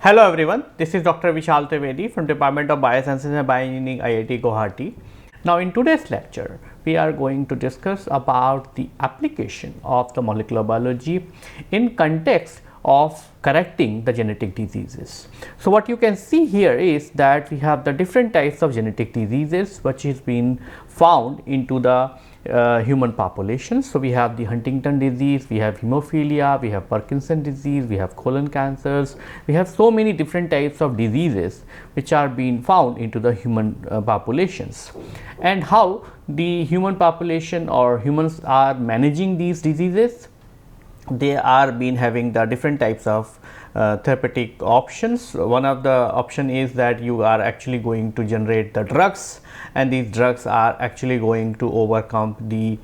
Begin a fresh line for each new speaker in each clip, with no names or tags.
Hello everyone, this is Dr. Vishal Trivedi from Department of Biosciences and Bioengineering, IIT Guwahati. Now in today's lecture, we are going to discuss about the application of the molecular biology in context of correcting the genetic diseases. So what you can see here is that we have the different types of genetic diseases which is been found into the human population. So we have the Huntington disease, we have hemophilia, we have Parkinson disease, we have colon cancers, we have so many different types of diseases which are being found into the human populations, and how the human population or humans are managing these diseases. They are been having the different types of therapeutic options. One of the option is that you are actually going to generate the drugs, and these drugs are actually going to overcome the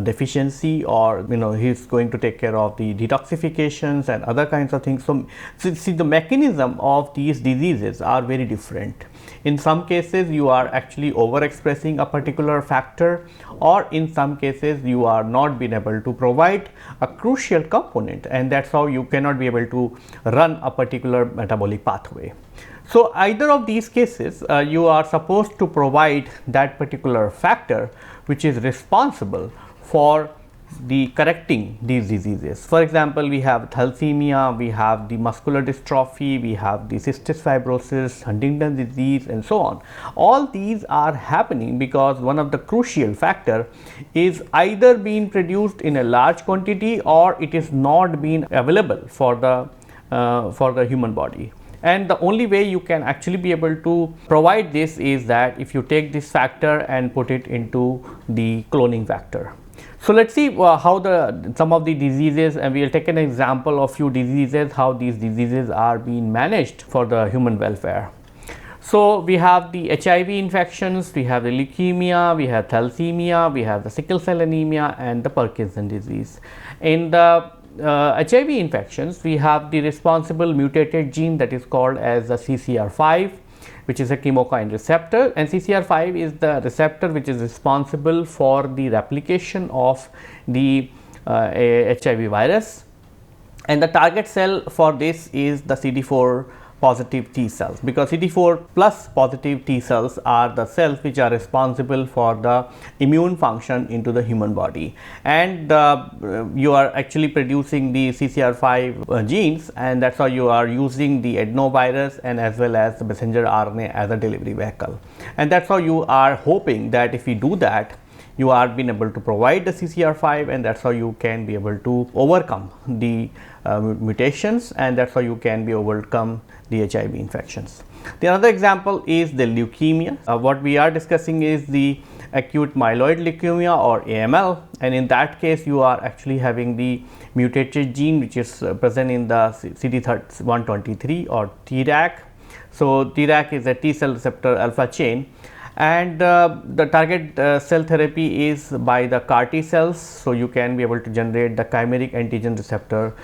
deficiency, or he's going to take care of the detoxifications and other kinds of things. So see, the mechanism of these diseases are very different. In some cases you are actually overexpressing a particular factor, or in some cases you are not being able to provide a crucial component, and that's how you cannot be able to run a particular metabolic pathway. So either of these cases you are supposed to provide that particular factor which is responsible for the correcting these diseases. For example, we have thalassemia, we have the muscular dystrophy, we have the cystic fibrosis, Huntington disease, and so on. All these are happening because one of the crucial factor is either being produced in a large quantity, or it is not being available for the human body. And the only way you can actually be able to provide this is that if you take this factor and put it into the cloning factor. So let's see how some of the diseases, and we will take an example of few diseases, how these diseases are being managed for the human welfare. So we have the HIV infections, we have the leukemia, we have thalassemia, we have the sickle cell anemia, and the Parkinson disease. In the HIV infections, we have the responsible mutated gene that is called as the CCR5, which is a chemokine receptor, and CCR5 is the receptor which is responsible for the replication of the HIV virus, and the target cell for this is the CD4 positive T cells, because CD4 plus positive T cells are the cells which are responsible for the immune function into the human body, and you are actually producing the CCR5 genes, and that's how you are using the adenovirus and as well as the messenger RNA as a delivery vehicle, and that's how you are hoping that if you do that, you are being able to provide the CCR5, and that's how you can be able to overcome the mutations, and that's how you can be overcome the HIV infections. The other example is the leukemia. What we are discussing is the acute myeloid leukemia, or AML, and in that case you are actually having the mutated gene which is present in the CD123 or TRAC. So TRAC is a T cell receptor alpha chain, and the target cell therapy is by the CAR T cells. So you can be able to generate the chimeric antigen receptor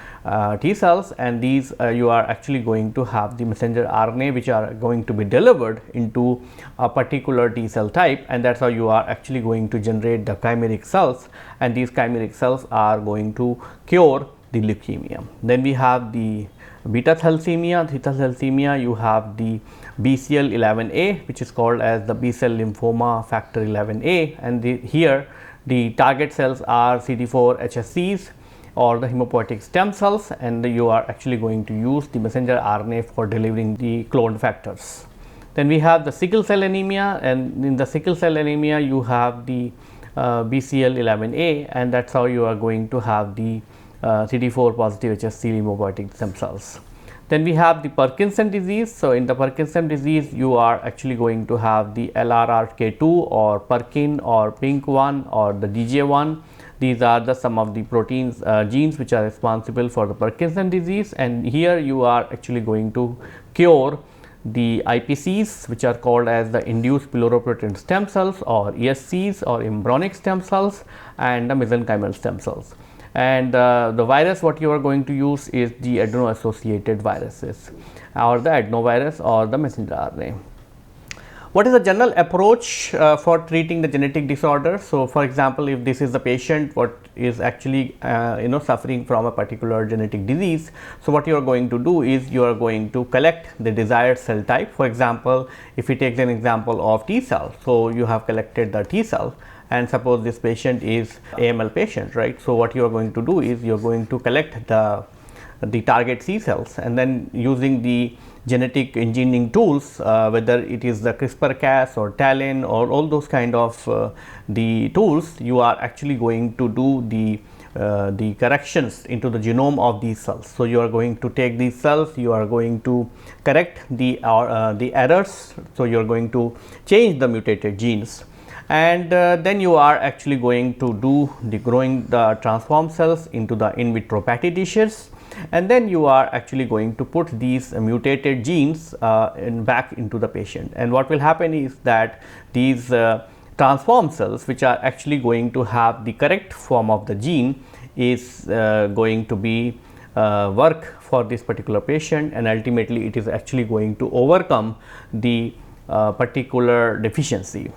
T cells, and these you are actually going to have the messenger RNA which are going to be delivered into a particular T cell type, and that's how you are actually going to generate the chimeric cells, and these chimeric cells are going to cure the leukemia. Then we have the beta thalassemia, you have the BCL11A, which is called as the B cell lymphoma factor 11A, and here the target cells are CD4 HSCs or the hematopoietic stem cells, and you are actually going to use the messenger RNA for delivering the cloned factors. Then we have the sickle cell anemia, and in the sickle cell anemia you have the BCL11A, and that's how you are going to have the CD4 positive HSC hematopoietic stem cells. Then we have the Parkinson disease. So in the Parkinson disease, you are actually going to have the LRRK2 or Perkin or PINK1 or the DJ1. These are some of the proteins genes which are responsible for the Parkinson disease, and here you are actually going to cure the IPCs, which are called as the induced pluripotent stem cells, or ESCs, or embryonic stem cells, and the mesenchymal stem cells. And the virus what you are going to use is the adeno associated viruses, or the adenovirus or the messenger RNA. What is the general approach for treating the genetic disorder? So for example, if this is the patient, what is actually suffering from a particular genetic disease. So what you are going to do is you are going to collect the desired cell type. For example, if we take an example of T cell, so you have collected the T cell, and suppose this patient is AML patient, right? So what you are going to do is you are going to collect the target C cells, and then using the genetic engineering tools, whether it is the CRISPR-Cas or TALEN or all those kind of the tools, you are actually going to do the corrections into the genome of these cells. So you are going to take these cells, you are going to correct the errors, so you are going to change the mutated genes, and then you are actually going to do the growing the transformed cells into the in vitro patty dishes, and then you are actually going to put these mutated genes back into the patient. And what will happen is that these transformed cells, which are actually going to have the correct form of the gene, is going to be work for this particular patient, and ultimately it is actually going to overcome the particular deficiency.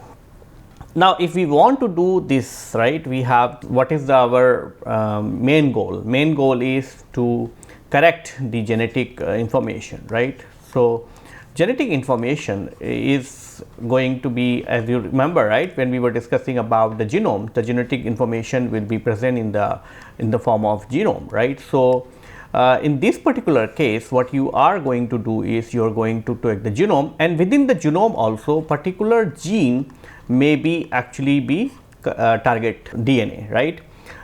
Now, if we want to do this, right, we have what is our main goal? Main goal is to correct the genetic information, right? So, genetic information is going to be, as you remember, right, when we were discussing about the genome, the genetic information will be present in the form of genome, right? So, in this particular case, what you are going to do is you are going to take the genome, and within the genome also particular gene may be actually be target DNA, right?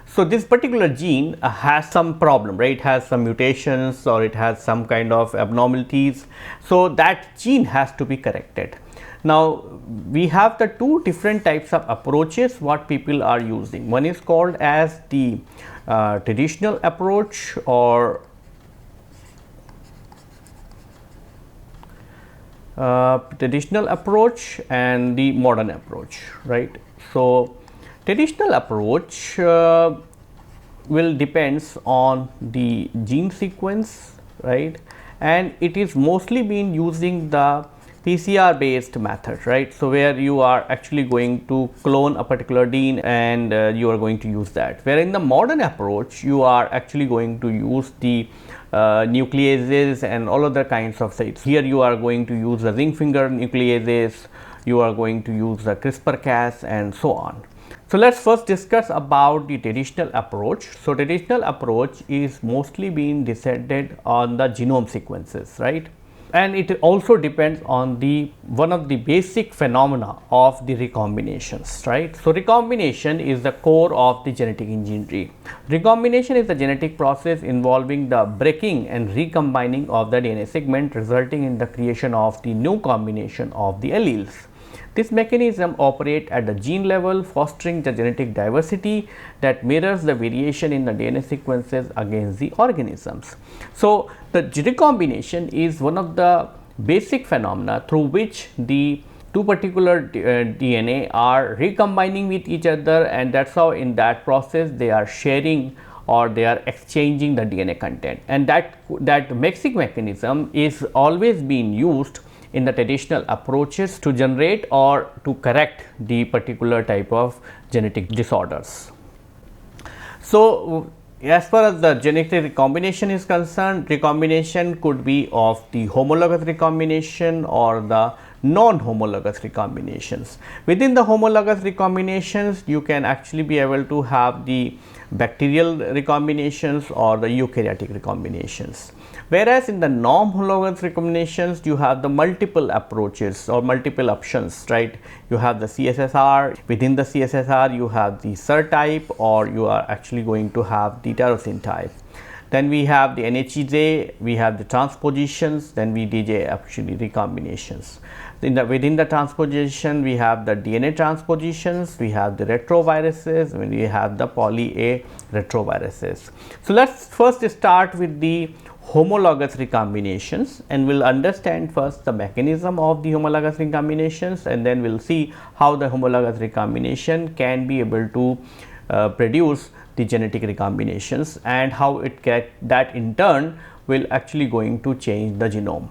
So this particular gene has some problem, right? It has some mutations or it has some kind of abnormalities. So that gene has to be corrected. Now we have the two different types of approaches what people are using. One is called as the traditional approach, or traditional approach, and the modern approach, right? So traditional approach will depends on the gene sequence, right, and it is mostly been using the PCR based method, right? So where you are actually going to clone a particular gene and you are going to use that. Where in the modern approach you are actually going to use the nucleases and all other kinds of sites. Here you are going to use the ring finger nucleases, you are going to use the CRISPR-Cas and so on. So let's first discuss about the traditional approach. So traditional approach is mostly being decided on the genome sequences, right? And it also depends on the one of the basic phenomena of the recombinations, right? So recombination is the core of the genetic engineering. Recombination is the genetic process involving the breaking and recombining of the DNA segment, resulting in the creation of the new combination of the alleles. This mechanism operates at the gene level, fostering the genetic diversity that mirrors the variation in the DNA sequences against the organisms. So the recombination is one of the basic phenomena through which the two particular DNA are recombining with each other, and that's how in that process they are sharing or they are exchanging the DNA content, and that mixing mechanism is always being used in the traditional approaches to generate or to correct the particular type of genetic disorders. So as far as the genetic recombination is concerned, recombination could be of the homologous recombination or the non-homologous recombinations. Within the homologous recombinations, you can actually be able to have the bacterial recombinations or the eukaryotic recombinations. Whereas in the non-homologous recombinations, you have the multiple approaches or multiple options, right? You have the CSSR, within the CSSR you have the SIR type, or you are actually going to have the tyrosine type. Then we have the NHEJ, we have the transpositions, then we DJ actually recombinations. Within the transposition, we have the DNA transpositions, we have the retroviruses, and we have the poly A retroviruses. So let's first start with the homologous recombinations, and we'll understand first the mechanism of the homologous recombinations, and then we'll see how the homologous recombination can be able to produce the genetic recombinations, and how it that in turn will actually going to change the genome.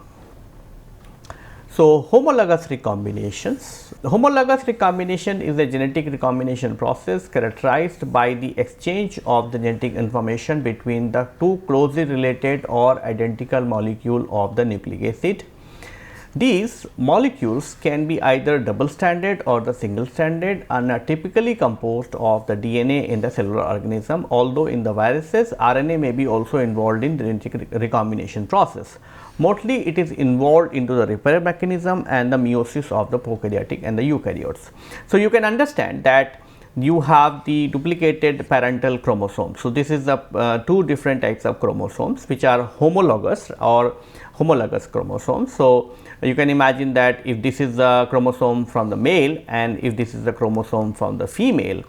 So, homologous recombinations. Homologous recombination is a genetic recombination process characterized by the exchange of the genetic information between the two closely related or identical molecule of the nucleic acid. These molecules can be either double stranded or the single stranded and are typically composed of the DNA in the cellular organism, although in the viruses RNA may be also involved in the genetic recombination process. Mostly it is involved into the repair mechanism and the meiosis of the prokaryotic and the eukaryotes. So, you can understand that you have the duplicated parental chromosome. So, this is the two different types of chromosomes which are homologous or homologous chromosomes. So, you can imagine that if this is the chromosome from the male and if this is the chromosome from the female,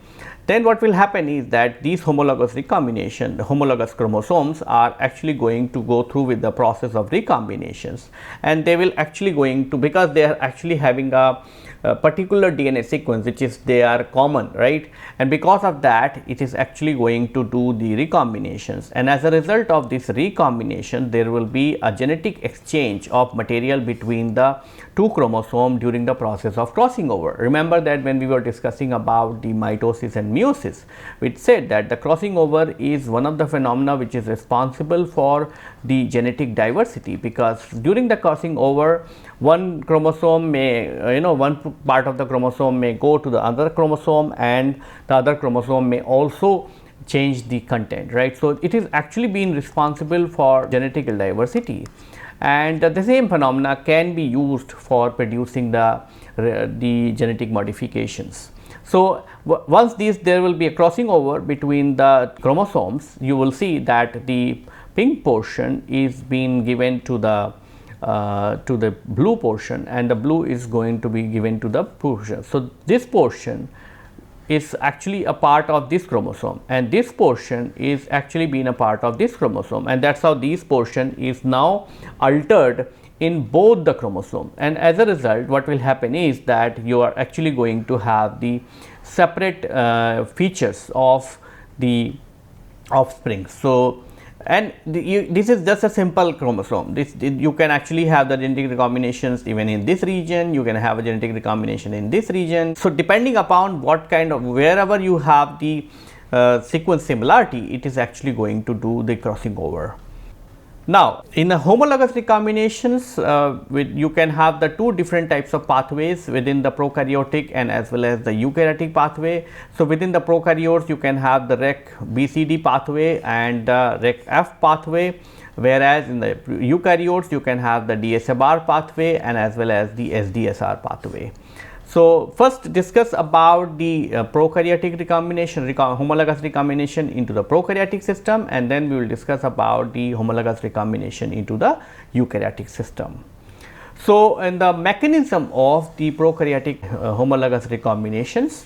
then what will happen is that these homologous recombination, the homologous chromosomes are actually going to go through with the process of recombinations, and they will actually going to, because they are actually having a particular DNA sequence which is they are common, right, and because of that it is actually going to do the recombinations, and as a result of this recombination there will be a genetic exchange of material between the two chromosomes during the process of crossing over. Remember that when we were discussing about the mitosis and meiosis, we said that the crossing over is one of the phenomena which is responsible for the genetic diversity, because during the crossing over one chromosome may one part of the chromosome may go to the other chromosome and the other chromosome may also change the content, right. So, it is actually being responsible for genetic diversity, and the same phenomena can be used for producing the genetic modifications. So, once there will be a crossing over between the chromosomes, you will see that the pink portion is being given to the blue portion and the blue is going to be given to the portion. So, this portion is actually a part of this chromosome and this portion is actually being a part of this chromosome, and that is how this portion is now altered in both the chromosome, and as a result what will happen is that you are actually going to have the separate features of the offspring. So, and this is just a simple chromosome. You can actually have the genetic recombinations even in this region, you can have a genetic recombination in this region. So, depending upon what kind of, wherever you have the sequence similarity, it is actually going to do the crossing over. Now, in the homologous recombinations, you can have the two different types of pathways within the prokaryotic and as well as the eukaryotic pathway. So, within the prokaryotes you can have the Rec-BCD pathway and the Rec-F pathway, whereas in the eukaryotes you can have the DSMR pathway and as well as the SDSR pathway. So, first discuss about the prokaryotic recombination, homologous recombination into the prokaryotic system, and then we will discuss about the homologous recombination into the eukaryotic system. So, in the mechanism of the prokaryotic homologous recombinations,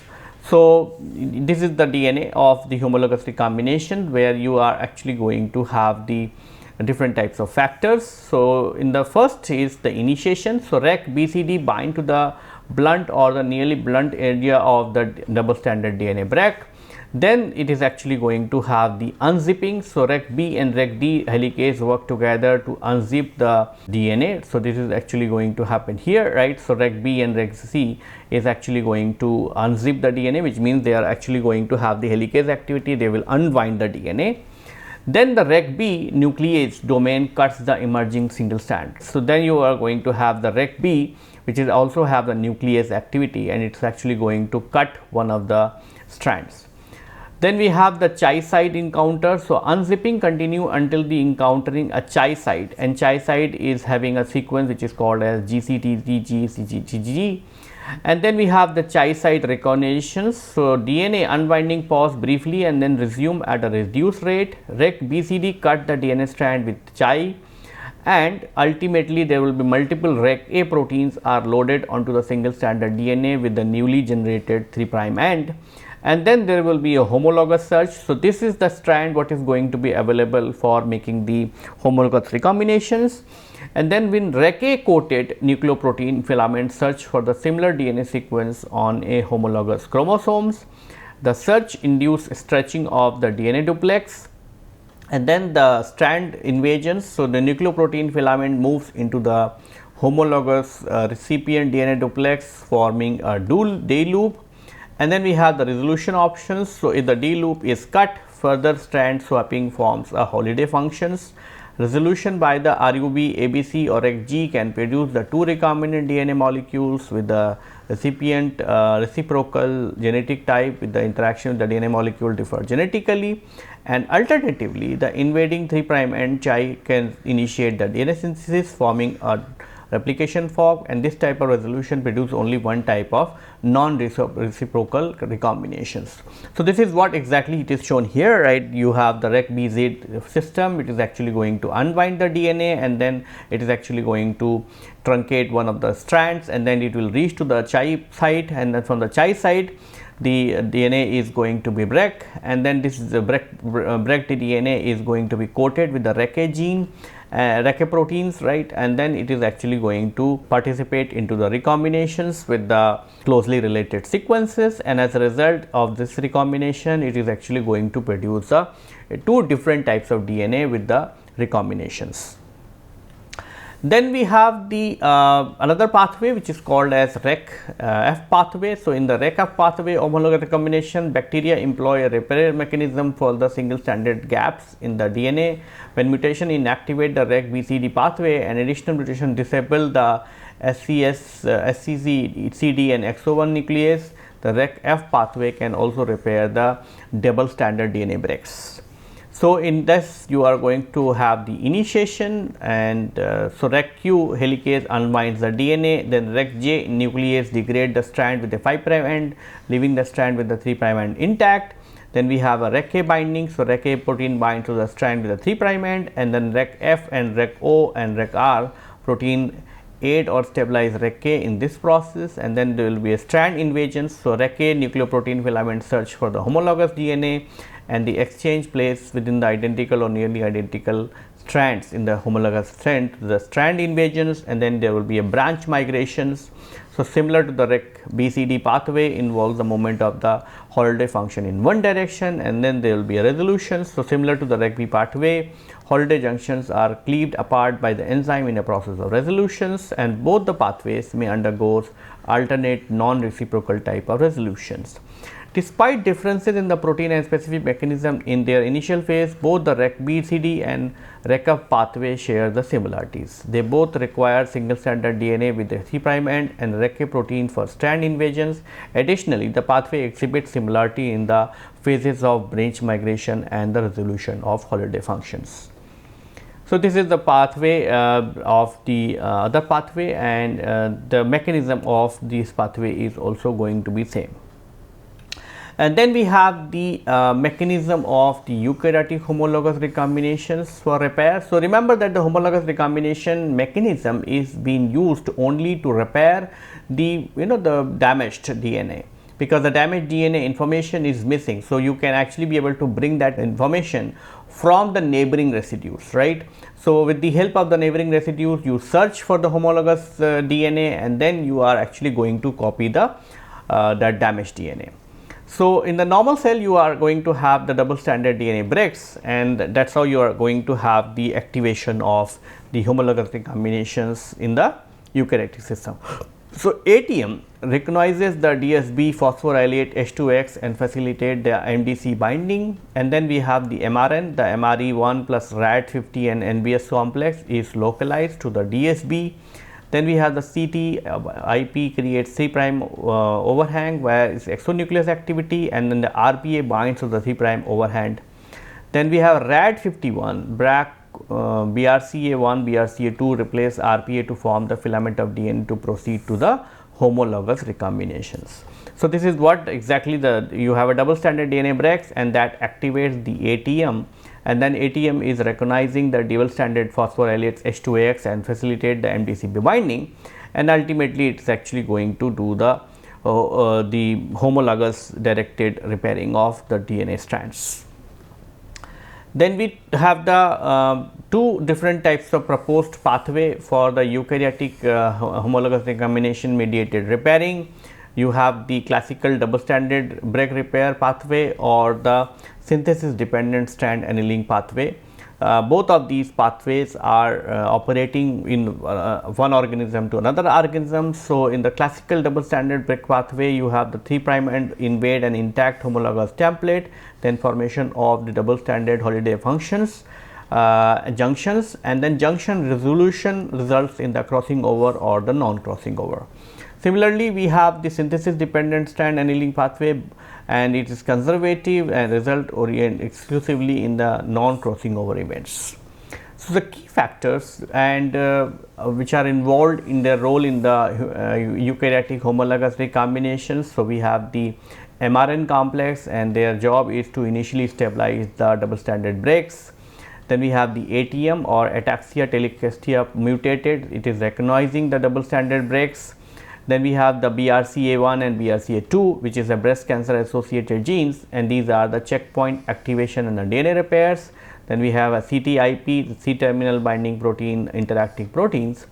so this is the DNA of the homologous recombination where you are actually going to have the different types of factors. So, in the first is the initiation. So, Rec-BCD bind to the blunt or the nearly blunt area of the double stranded DNA break. Then it is actually going to have the unzipping. So, Rec-B and Rec-D helicase work together to unzip the DNA. So, this is actually going to happen here, right. So, Rec-B and Rec-C is actually going to unzip the DNA, which means they are actually going to have the helicase activity, they will unwind the DNA. Then the Rec-B nuclease domain cuts the emerging single strand. So, then you are going to have the Rec-B which is also have the nuclease activity and it is actually going to cut one of the strands. Then we have the chi side encounter. So, unzipping continue until the encountering a chi side, and chi side is having a sequence which is called as GCTGG, CGGG. And then we have the chi side reconnaissance. So, DNA unwinding pause briefly and then resume at a reduced rate. Rec-BCD cut the DNA strand with chi, and ultimately there will be multiple Rec-A proteins are loaded onto the single stranded DNA with the newly generated 3' end, and then there will be a homologous search. So, this is the strand what is going to be available for making the homologous recombinations, and then when Rec-A coated nucleoprotein filament search for the similar DNA sequence on a homologous chromosomes. The search induce stretching of the DNA duplex, and then the strand invasions. So, the nucleoprotein filament moves into the homologous recipient DNA duplex forming a D loop. And then we have the resolution options. So, if the D loop is cut, further strand swapping forms a holiday functions. Resolution by the RUB, ABC or XG can produce the two recombinant DNA molecules with the recipient reciprocal genetic type with the interaction with the DNA molecule differ genetically, and alternatively the invading 3' end chi can initiate the DNA synthesis forming a replication fork, and this type of resolution produce only one type of non-reciprocal recombinations. So, this is what exactly it is shown here, right. You have the RecBZ system, it is actually going to unwind the DNA and then it is actually going to truncate one of the strands and then it will reach to the chi site, and then from the chi site the DNA is going to be break, and then this is the break DNA is going to be coated with the RecA gene, RecA proteins, right, and then it is actually going to participate into the recombinations with the closely related sequences, and as a result of this recombination it is actually going to produce two different types of DNA with the recombinations. Then we have the another pathway which is called as RecF pathway. So, in the RecF pathway homologous recombination, bacteria employ a repair mechanism for the single stranded gaps in the DNA. When mutation inactivate the RecBCD pathway and additional mutation disable the SCC, CD and XO1 nuclease, the RecF pathway can also repair the double stranded DNA breaks. So, in this you are going to have the initiation, and so RecQ helicase unwinds the DNA, then RecJ nuclease degrade the strand with the 5' end, leaving the strand with the 3' end intact. Then we have a RecA binding, so RecA protein binds to the strand with the 3' end, and then RecF and RecO and RecR protein aid or stabilize RecA in this process, and then there will be a strand invasion. So, RecA nucleoprotein filament search for the homologous DNA and the exchange place within the identical or nearly identical strands in the homologous strand, the strand invasions, and then there will be a branch migrations. So, similar to the RecBCD pathway involves the movement of the holiday function in one direction, and then there will be a resolution. So, similar to the RecB pathway, holiday junctions are cleaved apart by the enzyme in a process of resolutions, and both the pathways may undergo alternate non-reciprocal type of resolutions. Despite differences in the protein and specific mechanism in their initial phase, both the RecBCD and RecF pathway share the similarities. They both require single stranded DNA with the 3' end and RecA protein for strand invasions. Additionally, the pathway exhibits similarity in the phases of branch migration and the resolution of holiday functions. So, this is the pathway of the other pathway, and the mechanism of this pathway is also going to be same. And then we have the mechanism of the eukaryotic homologous recombinations for repair. So, remember that the homologous recombination mechanism is being used only to repair the the damaged DNA, because the damaged DNA information is missing. So, you can actually be able to bring that information from the neighboring residues, right. So, with the help of the neighboring residues, you search for the homologous DNA, and then you are actually going to copy the that damaged DNA. So, in the normal cell you are going to have the double stranded DNA breaks, and that is how you are going to have the activation of the homologous recombinations in the eukaryotic system. So, ATM recognizes the DSB phosphorylate H2X and facilitate the MDC binding, and then we have the MRN, the MRE1 plus RAD50 and NBS complex is localized to the DSB. Then we have the CT IP creates 3' overhang where is exonuclease activity, and then the RPA binds to the 3' overhang. Then we have RAD51 BRAC BRCA1 BRCA2 replace RPA to form the filament of DNA to proceed to the homologous recombinations. So, this is what exactly you have a double stranded DNA breaks, and that activates the ATM, and then ATM is recognizing the double stranded phosphorylates H2AX and facilitate the MDCB binding, and ultimately it is actually going to do the homologous directed repairing of the DNA strands. Then we have the two different types of proposed pathway for the eukaryotic homologous recombination mediated repairing. You have the classical double stranded break repair pathway or the synthesis dependent strand annealing pathway. both of these pathways are operating in one organism to another organism. So, in the classical double stranded break pathway, you have the 3' end invade an intact homologous template, then formation of the double stranded holiday functions junctions, and then junction resolution results in the crossing over or the non crossing over. Similarly, we have the synthesis dependent strand annealing pathway, and it is conservative and result orient exclusively in the non crossing over events. So, the key factors and which are involved in their role in the eukaryotic homologous recombinations. So, we have the mRNA complex, and their job is to initially stabilize the double stranded breaks. Then we have the ATM or ataxia telangiectasia mutated, it is recognizing the double stranded breaks. Then we have the BRCA1 and BRCA2, which is a breast cancer associated genes, and these are the checkpoint activation and the DNA repairs. Then we have a CTIP, the C terminal binding protein interacting proteins,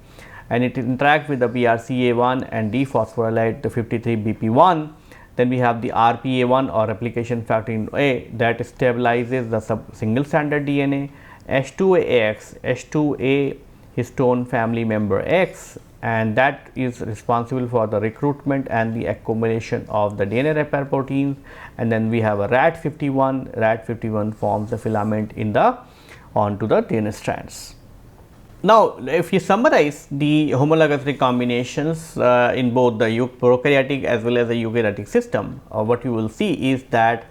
and it interacts with the BRCA1 and dephosphorylate the 53BP1. Then we have the RPA1 or replication factor A that stabilizes the single stranded DNA, H2AX, H2A histone family member X, and that is responsible for the recruitment and the accumulation of the DNA repair proteins. And then we have a RAT51, RAT51 forms the filament in the onto the DNA strands. Now, if you summarize the homologous recombinations in both the prokaryotic as well as the eukaryotic system, what you will see is that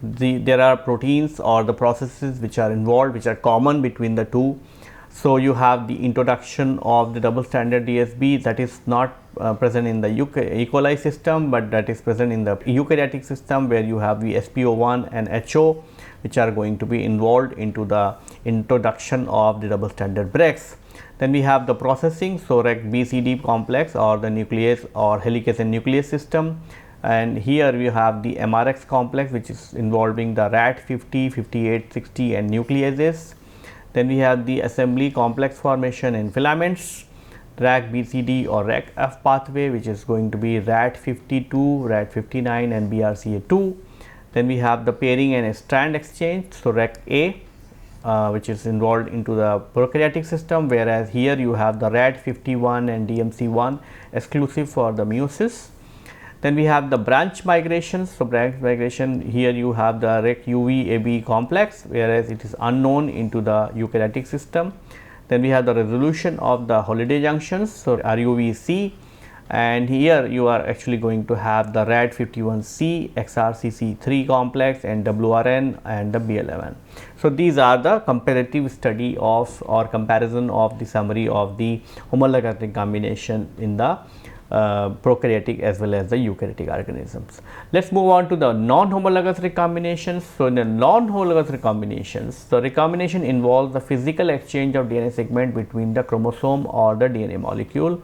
there are proteins or the processes which are involved, which are common between the two. So, you have the introduction of the double stranded DSB that is not present in the E. coli system, but that is present in the eukaryotic system, where you have the SPO1 and HO, which are going to be involved into the introduction of the double stranded breaks. Then we have the processing, so REC-BCD complex or the nuclease or helicase and nuclease system, and here we have the MRX complex, which is involving the RAT50, 58, 60 and nucleases. Then we have the assembly complex formation in filaments, RAC-BCD or REC-F pathway, which is going to be RAT52, RAT59 and BRCA2. Then we have the pairing and strand exchange, so REC-A, which is involved into the prokaryotic system, whereas here you have the RAT51 and DMC1 exclusive for the meiosis. Then we have the branch migrations. So, branch migration, here you have the REC-UV-AB complex, whereas it is unknown into the eukaryotic system. Then we have the resolution of the holiday junctions, so RUVC, and here you are actually going to have the RAT51C, XRCC3 complex and WRN and the B11. So, these are the comparative study of or comparison of the summary of the homologous recombination in the prokaryotic as well as the eukaryotic organisms. Let us move on to the non-homologous recombinations. So, in the non-homologous recombinations, the recombination involves the physical exchange of DNA segment between the chromosome or the DNA molecule.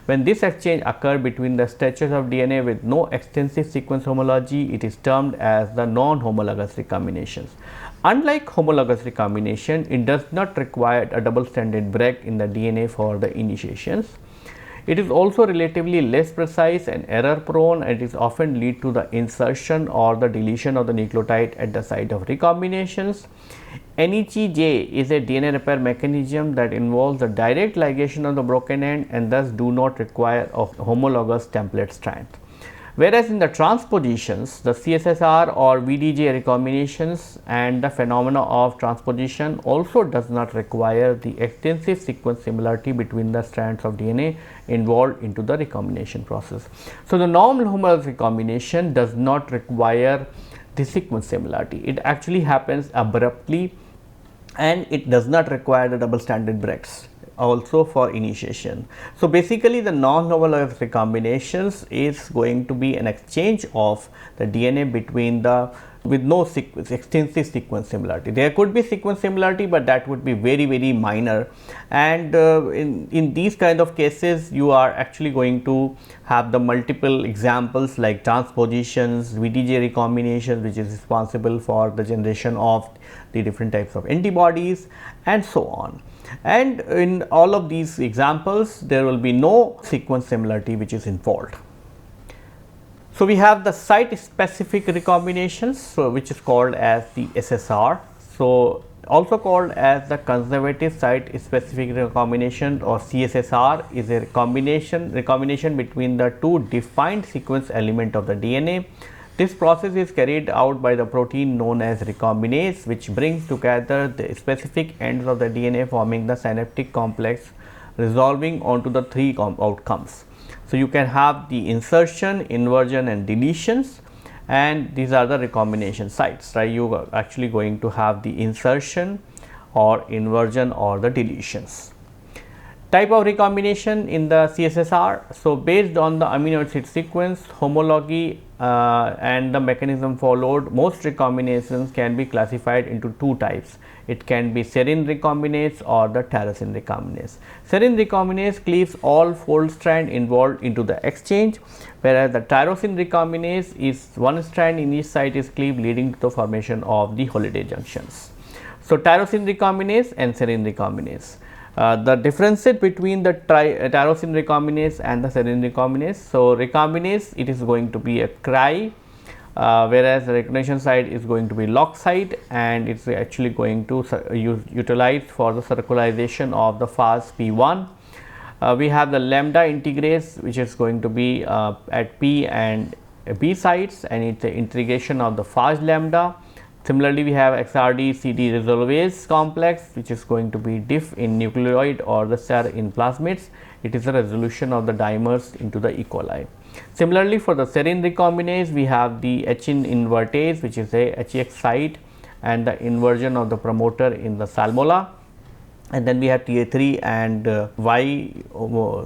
When this exchange occurs between the stretches of DNA with no extensive sequence homology, it is termed as the non-homologous recombinations. Unlike homologous recombination, it does not require a double stranded break in the DNA for the initiations. It is also relatively less precise and error prone, and it is often lead to the insertion or the deletion of the nucleotide at the site of recombinations. NEGJ is a DNA repair mechanism that involves the direct ligation of the broken end and thus do not require a homologous template strand. Whereas in the transpositions, the CSSR or VDJ recombinations and the phenomena of transposition also does not require the extensive sequence similarity between the strands of DNA involved into the recombination process. So, the normal homologous recombination does not require the sequence similarity. It actually happens abruptly and it does not require the double stranded breaks also for initiation. So, basically the non-homologous recombinations is going to be an exchange of the DNA between the with no extensive sequence similarity. There could be sequence similarity, but that would be very minor, and in these kind of cases you are actually going to have the multiple examples like transpositions, VDJ recombinations, which is responsible for the generation of the different types of antibodies and so on. And in all of these examples there will be no sequence similarity which is involved. So, we have the site specific recombinations, so which is called as the SSR. So, also called as the conservative site specific recombination or CSSR, is a recombination between the two defined sequence element of the DNA. This process is carried out by the protein known as recombinase, which brings together the specific ends of the DNA, forming the synaptic complex, resolving onto the three outcomes. So, you can have the insertion, inversion and deletions, and these are the recombination sites, right. You are actually going to have the insertion or inversion or the deletions. Type of recombination in the CSSR. So, based on the amino acid sequence, homology and the mechanism followed, most recombinations can be classified into two types. It can be serine recombinase or the tyrosine recombinase. Serine recombinase cleaves all fold strand involved into the exchange, whereas the tyrosine recombinase is one strand in each site is cleaved, leading to the formation of the holiday junctions. So, tyrosine recombinase and serine recombinase. The differences between the tyrosine recombinase and the serine recombinase. So, recombinase, it is going to be a cry, whereas the recognition site is going to be lock site, and it is actually going to utilize for the circularization of the phase P1. We have the lambda integrase, which is going to be at P and B sites, and it is the integration of the phase lambda. Similarly, we have XRD CD resolvase complex, which is going to be diff in nucleoid or the SER in plasmids. It is a resolution of the dimers into the E. coli. Similarly, for the serine recombinase, we have the Hin invertase, which is a HX site, and the inversion of the promoter in the salmonella. And then we have TA3 and Y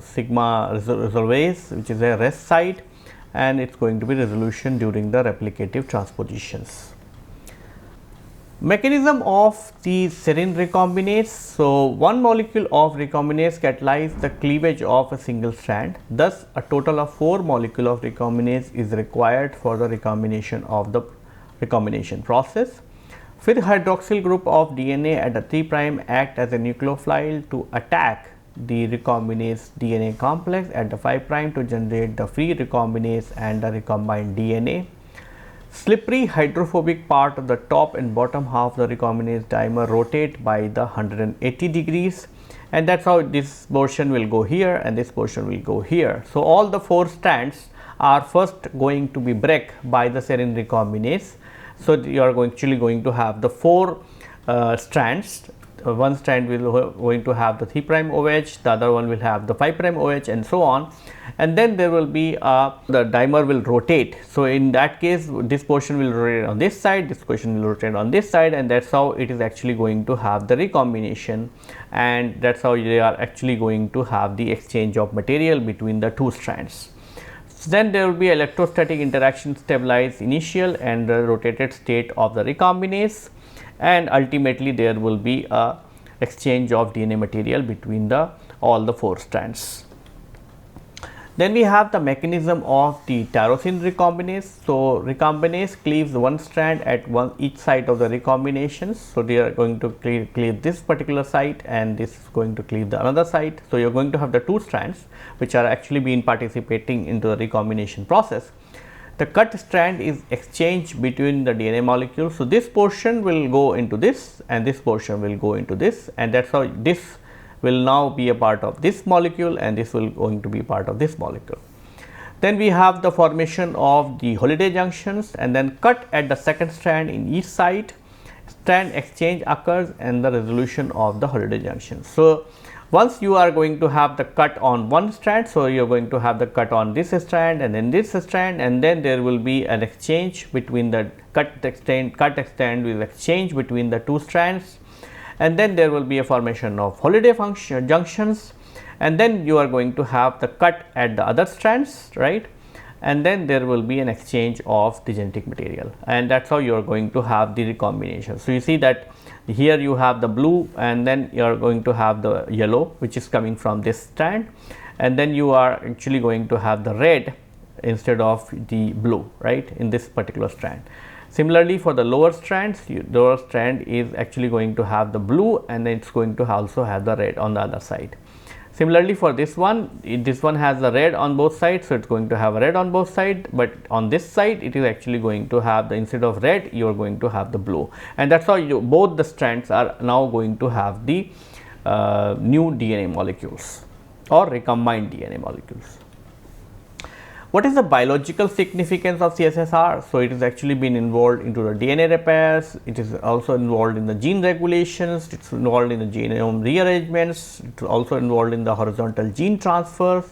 sigma resolvase, which is a rest site, and it is going to be resolution during the replicative transpositions. Mechanism of the serine recombinase. So, one molecule of recombinase catalyzes the cleavage of a single strand. Thus, a total of 4 molecules of recombinase is required for the recombination of the recombination process. Fifth hydroxyl group of DNA at the 3' act as a nucleophile to attack the recombinase DNA complex at the 5' to generate the free recombinase and the recombined DNA. Slippery hydrophobic part of the top and bottom half of the recombinase dimer rotate by the 180 degrees, and that is how this portion will go here and this portion will go here. So, all the 4 strands are first going to be break by the serine recombinase. So, you are actually going to have the 4 strands. One strand will going to have the 3' OH, the other one will have the 5' OH, and so on, and then there will be the dimer will rotate. So, in that case, this portion will rotate on this side, this portion will rotate on this side, and that is how it is actually going to have the recombination, and that is how they are actually going to have the exchange of material between the 2 strands. Then there will be electrostatic interaction stabilize initial and the rotated state of the recombinase, and ultimately there will be a exchange of DNA material between the all the 4 strands. Then we have the mechanism of the tyrosine recombinase. So, recombinase cleaves one strand at each site of the recombinations. So, they are going to cleave this particular site, and this is going to cleave the another site. So, you are going to have the 2 strands which are actually been participating into the recombination process. The cut strand is exchanged between the DNA molecules. So, this portion will go into this and this portion will go into this, and that is how this will now be a part of this molecule and this will going to be part of this molecule. Then we have the formation of the holiday junctions, and then cut at the second strand in each site, strand exchange occurs and the resolution of the holiday junction. So, once you are going to have the cut on one strand, so you are going to have the cut on this strand and then this strand, and then there will be an exchange between the cut extend will exchange between the 2 strands, and then there will be a formation of holiday junctions, and then you are going to have the cut at the other strands, right, and then there will be an exchange of the genetic material, and that is how you are going to have the recombination. So, you see that here you have the blue, and then you are going to have the yellow which is coming from this strand, and then you are actually going to have the red instead of the blue, right, in this particular strand. Similarly, for the lower strands, lower strand is actually going to have the blue, and then it is going to also have the red on the other side. Similarly, for this one has a red on both sides, so it's going to have a red on both sides, but on this side it is actually going to have the, instead of red you are going to have the blue, and that's how both the strands are now going to have the new DNA molecules or recombined DNA molecules. What is the biological significance of CSSR? So, it has actually been involved into the DNA repairs, it is also involved in the gene regulations, it is involved in the genome rearrangements, it is also involved in the horizontal gene transfers,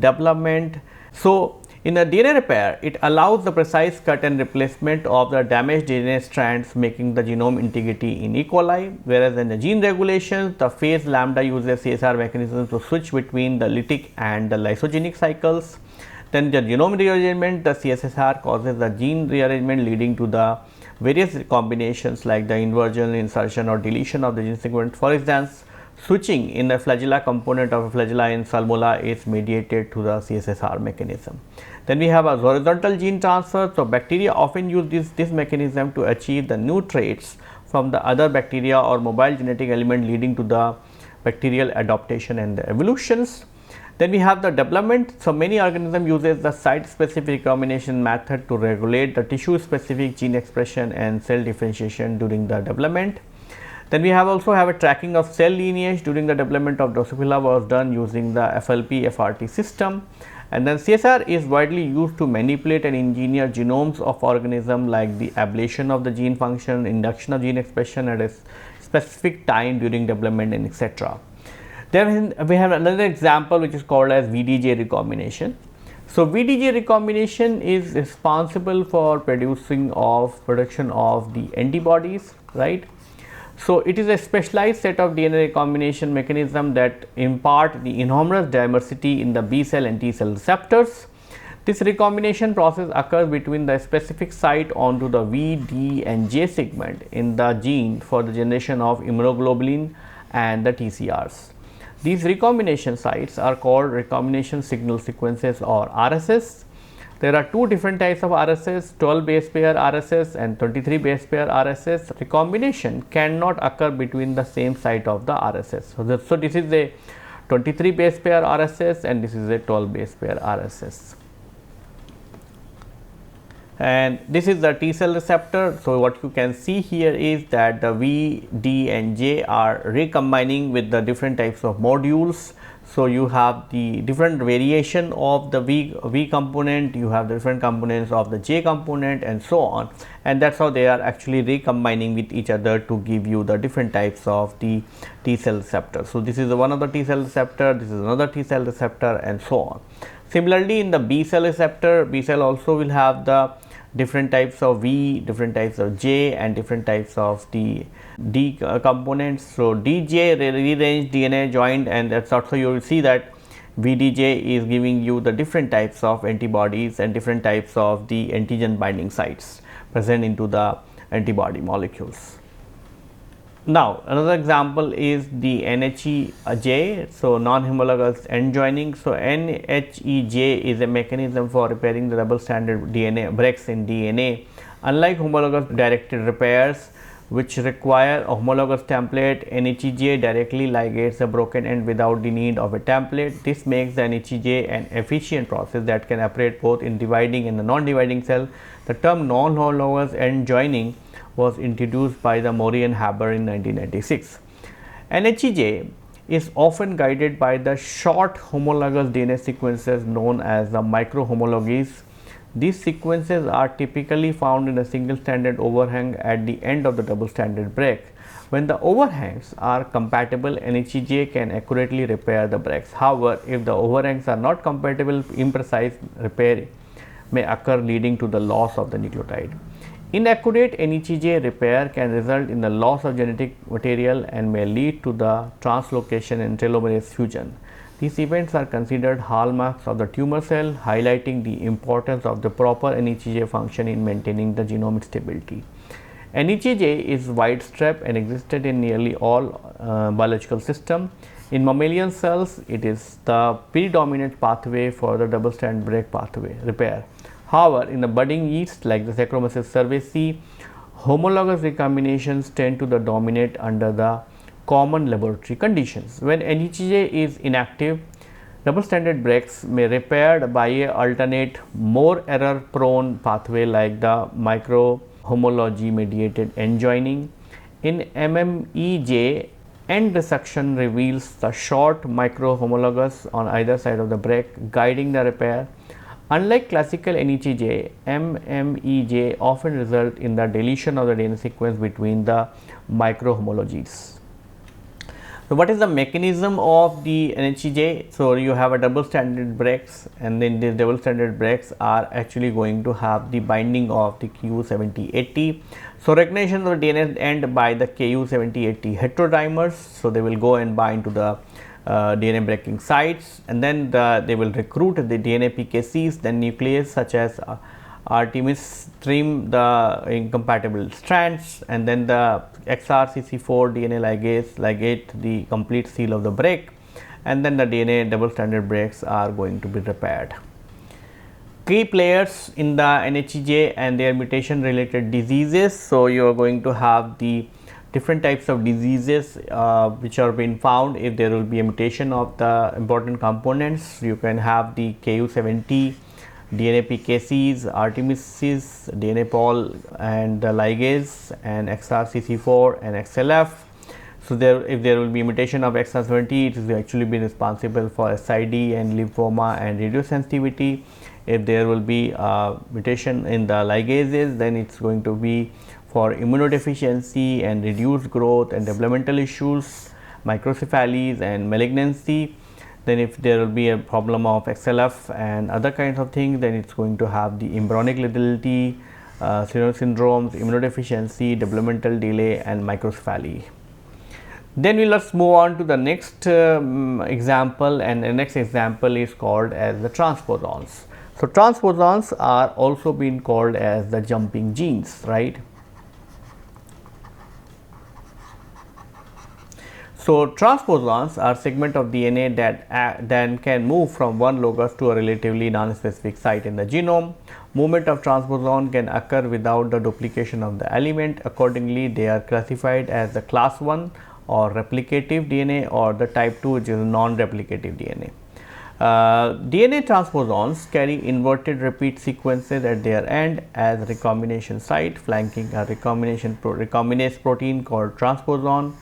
development. So, in the DNA repair, it allows the precise cut and replacement of the damaged DNA strands, making the genome integrity in equali, whereas in the gene regulations, the phase lambda uses CSR mechanisms to switch between the lytic and the lysogenic cycles. Then the genome rearrangement, the CSSR causes the gene rearrangement leading to the various combinations like the inversion, insertion or deletion of the gene sequence. For instance, switching in the flagella component of a flagella in salmonella is mediated through the CSSR mechanism. Then we have a horizontal gene transfer. So, bacteria often use this mechanism to achieve the new traits from the other bacteria or mobile genetic element, leading to the bacterial adaptation and the evolutions. Then we have the development. So, many organisms uses the site specific recombination method to regulate the tissue specific gene expression and cell differentiation during the development. Then we also have a tracking of cell lineage during the development of Drosophila was done using the FLP FRT system. And then CSR is widely used to manipulate and engineer genomes of organisms, like the ablation of the gene function, induction of gene expression at a specific time during development, and etc. Then we have another example which is called as VDJ recombination. So, VDJ recombination is responsible for production of the antibodies, right. So, it is a specialized set of DNA recombination mechanism that impart the enormous diversity in the B cell and T cell receptors. This recombination process occurs between the specific site onto the V, D and J segment in the gene for the generation of immunoglobulin and the TCRs. These recombination sites are called recombination signal sequences or RSS. There are two different types of RSS, 12 base pair RSS and 23 base pair RSS. Recombination cannot occur between the same site of the RSS. So, this is a 23 base pair RSS and this is a 12 base pair RSS. And this is the T cell receptor. So, what you can see here is that the V, D and J are recombining with the different types of modules. So, you have the different variation of the V component, you have different components of the J component and so on, and that is how they are actually recombining with each other to give you the different types of the T cell receptor. So, this is one of the T cell receptor, this is another T cell receptor and so on. Similarly, in the B cell receptor, B cell also will have the different types of V, different types of J and different types of the D components. So, DJ rearranged DNA joined, and that's also you will see that VDJ is giving you the different types of antibodies and different types of the antigen binding sites present into the antibody molecules. Now, another example is the NHEJ, so non-homologous end joining. So, NHEJ is a mechanism for repairing the double stranded DNA breaks in DNA. Unlike homologous directed repairs, which require a homologous template, NHEJ directly ligates the broken end without the need of a template. This makes the NHEJ an efficient process that can operate both in dividing and the non-dividing cell. The term non-homologous end joining was introduced by the Mori and Haber in 1996. NHEJ is often guided by the short homologous DNA sequences known as the microhomologies. These sequences are typically found in a single stranded overhang at the end of the double stranded break. When the overhangs are compatible, NHEJ can accurately repair the breaks. However, if the overhangs are not compatible, imprecise repair may occur, leading to the loss of the nucleotide. Inaccurate NHEJ repair can result in the loss of genetic material and may lead to the translocation and telomerase fusion. These events are considered hallmarks of the tumor cell, highlighting the importance of the proper NHEJ function in maintaining the genomic stability. NHEJ is widespread and existed in nearly all biological systems. In mammalian cells, it is the predominant pathway for the double strand break pathway repair. However, in the budding yeast like the Saccharomyces cerevisiae, homologous recombinations tend to dominate under the common laboratory conditions. When NETJ is inactive, double stranded breaks may repaired by a alternate more error prone pathway like the microhomology mediated end joining. In MMEJ, end resection reveals the short microhomologous on either side of the break, guiding the repair. Unlike classical NETJ, MMEJ often result in the deletion of the DNA sequence between the microhomologies. So, what is the mechanism of the NHEJ? So, you have a double stranded breaks, and then these double stranded breaks are actually going to have the binding of the Ku7080. So, recognition of the DNA end by the Ku7080 heterodimers. So, they will go and bind to the DNA breaking sites, and then they will recruit the DNA PKCs, then nuclease such as Artemis trim the incompatible strands, and then the XRCC4 DNA ligate the complete seal of the break, and then the DNA double stranded breaks are going to be repaired. Key players in the NHEJ and their mutation related diseases. So, you are going to have the different types of diseases which are being found if there will be a mutation of the important components. You can have the Ku70 DNA PKCs, Artemises, DNA pol and the ligase, and XRCC4 and XLF. So, if there will be mutation of XR70, it will actually be responsible for SID and lymphoma and radiosensitivity. If there will be mutation in the ligases, then it is going to be for immunodeficiency and reduced growth and developmental issues, microcephalies and malignancy. Then if there will be a problem of XLF and other kinds of things, then it is going to have the embryonic lethality, syndromes, immunodeficiency, developmental delay and microcephaly. Then we let's move on to the next example, and the next example is called as the transposons. So, transposons are also being called as the jumping genes, right. So, transposons are segment of DNA that then can move from one locus to a relatively non-specific site in the genome. Movement of transposon can occur without the duplication of the element. Accordingly, they are classified as the class 1 or replicative DNA, or the type 2, which is non-replicative DNA. DNA transposons carry inverted repeat sequences at their end as recombination site, flanking a recombinase protein called transposon,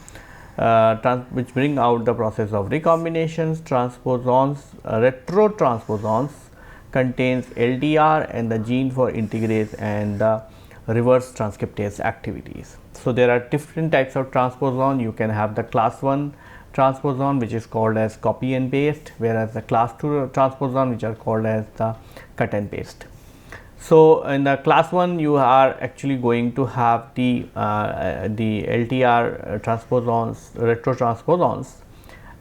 which bring out the process of recombinations. Transposons, retrotransposons contains LDR and the gene for integrase and the reverse transcriptase activities. So, there are different types of transposon. You can have the class 1 transposon, which is called as copy and paste, whereas the class 2 transposon, which are called as the cut and paste. So, in the class 1 you are actually going to have the LTR transposons, retrotransposons,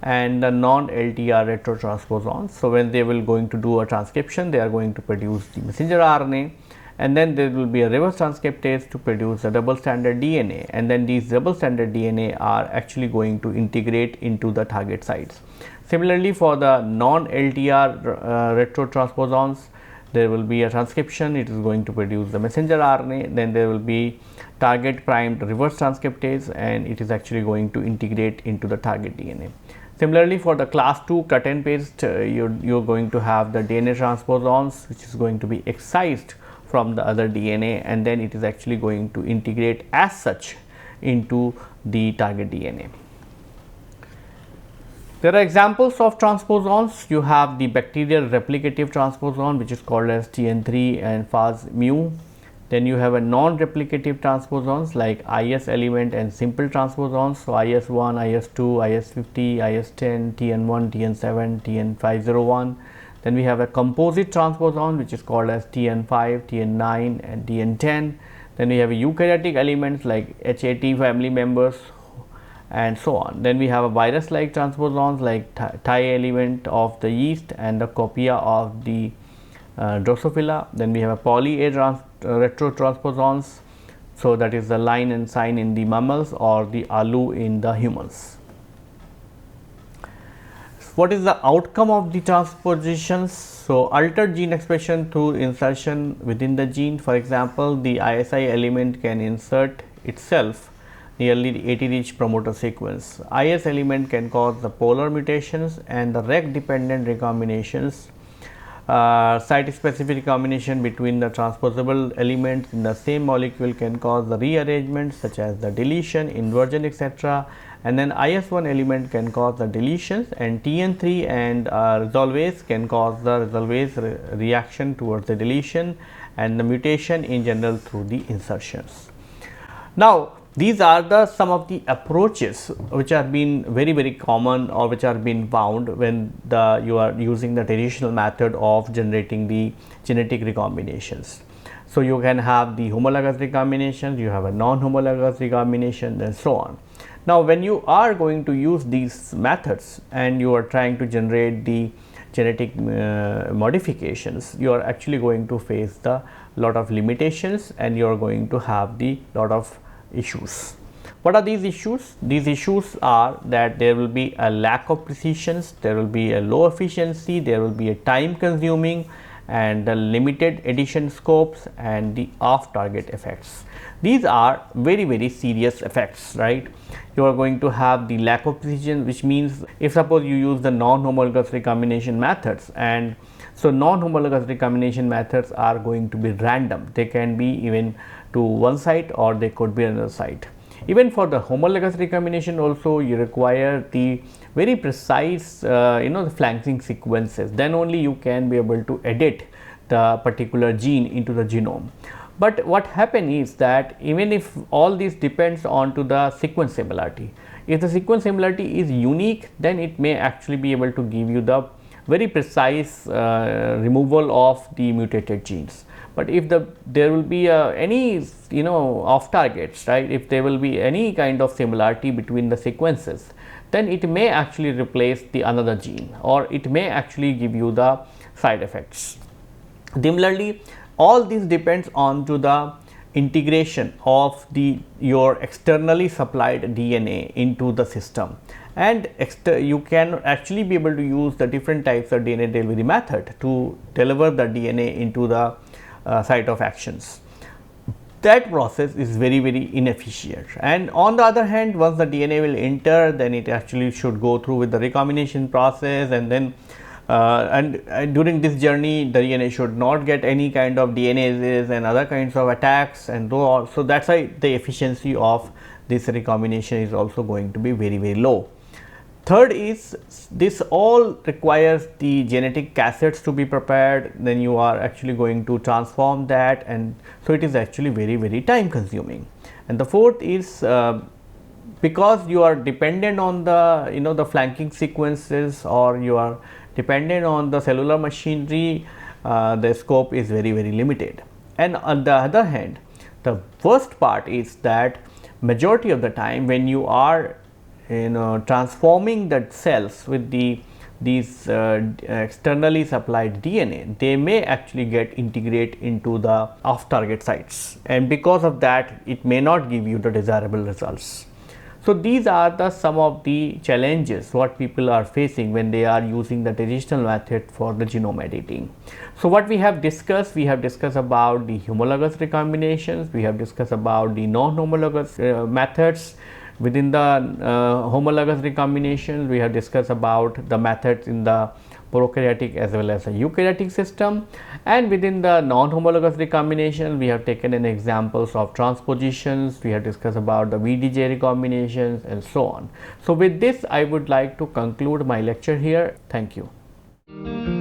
and the non-LTR retrotransposons. So, when they will going to do a transcription, they are going to produce the messenger RNA, and then there will be a reverse transcriptase to produce a double stranded DNA, and then these double stranded DNA are actually going to integrate into the target sites. Similarly, for the non-LTR retrotransposons, there will be a transcription, it is going to produce the messenger RNA, then there will be target primed reverse transcriptase, and it is actually going to integrate into the target DNA. Similarly, for the class 2 cut and paste, you are going to have the DNA transposons, which is going to be excised from the other DNA, and then it is actually going to integrate as such into the target DNA. There are examples of transposons. You have the bacterial replicative transposon, which is called as TN3 and Fas mu. Then you have a non-replicative transposons like IS element and simple transposons. So, IS1, IS2, IS50, IS10, TN1, TN7, TN501. Then we have a composite transposon, which is called as TN5, TN9 and TN10. Then we have eukaryotic elements like HAT family members and so on. Then we have a virus like transposons like Thi element of the yeast and the copia of the Drosophila. Then we have a poly A retrotransposons, so that is the line and sign in the mammals or the ALU in the humans. What is the outcome of the transpositions? So, altered gene expression through insertion within the gene. For example, the ISI element can insert itself nearly 80 rich promoter sequence. IS element can cause the polar mutations, and the rec dependent recombinations, site specific recombination between the transposable elements in the same molecule can cause the rearrangement such as the deletion, inversion, etc. And then IS1 element can cause the deletions, and TN3 and resolvase can cause the resolvase reaction towards the deletion and the mutation in general through the insertions. Now, these are the some of the approaches which have been very common, or which are being found when you are using the traditional method of generating the genetic recombinations. So, you can have the homologous recombinations, you have a non-homologous recombination, and so on. Now, when you are going to use these methods and you are trying to generate the genetic modifications, you are actually going to face the lot of limitations, and you are going to have the lot of issues. What are these issues? These issues are that there will be a lack of precisions, there will be a low efficiency, there will be a time consuming, and the limited addition scopes, and the off target effects. These are very serious effects, right? You are going to have the lack of precision, which means if suppose you use the non-homologous recombination methods, and so non-homologous recombination methods are going to be random. They can be even to one site, or they could be another site. Even for the homologous recombination also, you require the very precise the flanking sequences, then only you can be able to edit the particular gene into the genome. But what happens is that even if all this depends on to the sequence similarity, if the sequence similarity is unique, then it may actually be able to give you the very precise removal of the mutated genes. But if there will be any off targets, right, if there will be any kind of similarity between the sequences, then it may actually replace the another gene, or it may actually give you the side effects. Similarly, all this depends on to the integration of your externally supplied DNA into the system, and you can actually be able to use the different types of DNA delivery method to deliver the DNA into the site of actions. That process is very inefficient, and on the other hand, once the DNA will enter, then it actually should go through with the recombination process, and then during this journey the DNA should not get any kind of DNases and other kinds of attacks, and so that's why the efficiency of this recombination is also going to be very low. Third is, this all requires the genetic cassettes to be prepared, then you are actually going to transform that, and so it is actually very time consuming. And the fourth is, because you are dependent on the the flanking sequences, or you are dependent on the cellular machinery, the scope is very limited. And on the other hand, the worst part is that majority of the time when you are transforming the cells with these externally supplied DNA, they may actually get integrate into the off target sites, and because of that it may not give you the desirable results. So, these are some of the challenges what people are facing when they are using the traditional method for the genome editing. So, what we have discussed about the homologous recombinations, we have discussed about the non-homologous methods. Within the homologous recombination, we have discussed about the methods in the prokaryotic as well as the eukaryotic system, and within the non-homologous recombination, we have taken an examples of transpositions, we have discussed about the VDJ recombinations, and so on. So, with this I would like to conclude my lecture here. Thank you.